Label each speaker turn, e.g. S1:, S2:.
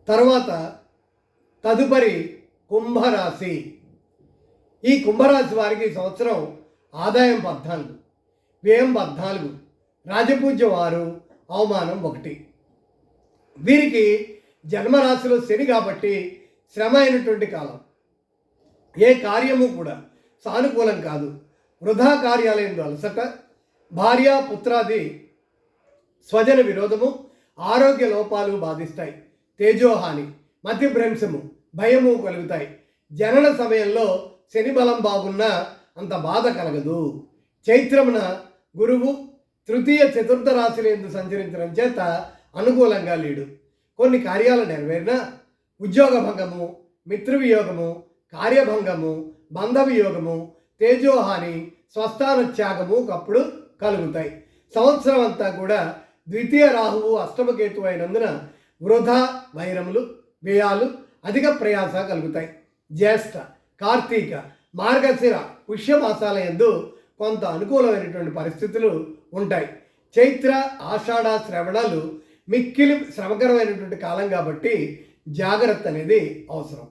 S1: తర్వాత తదుపరి కుంభరాశి. ఈ కుంభరాశి వారికి ఈ సంవత్సరం ఆదాయం 14, వ్యయం 14, రాజపూజ్యం 6, అవమానం 1. వీరికి జన్మరాశిలో శని కాబట్టి శ్రమ అయినటువంటి కాలం. ఏ కార్యము కూడా సానుకూలం కాదు. వృధా కార్యాలయంలో అలసట, భార్య పుత్రాది స్వజన విరోధము, ఆరోగ్య లోపాలు బాధిస్తాయి. తేజోహాని, మతిభ్రంశము, భయము కలుగుతాయి. జనన సమయంలో శని బలం బాగున్నా అంత బాధ కలగదు. చైత్రమున గురువు తృతీయ చతుర్థ రాశుల యందు సంచరించడం చేత అనుకూలంగా లేడు. కొన్ని కార్యాలు నెరవేరినా ఉద్యోగ భంగము, మిత్రవియోగము, కార్యభంగము, బంధవియోగము, తేజోహాని, స్వస్థాన త్యాగము ఒకప్పుడు కలుగుతాయి. సంవత్సరం అంతా కూడా ద్వితీయ రాహువు అష్టమకేతు అయినందున వృధా వైరములు, వ్యయాలు, అధిక ప్రయాస కలుగుతాయి. జ్యేష్ఠ, కార్తీక, మార్గశిర, పుష్యమాసాల యందు కొంత అనుకూలమైనటువంటి పరిస్థితులు ఉంటాయి. చైత్ర, ఆషాఢ, శ్రవణాలు మిక్కిలి శ్రమకరమైనటువంటి కాలం కాబట్టి జాగ్రత్త అనేది అవసరం.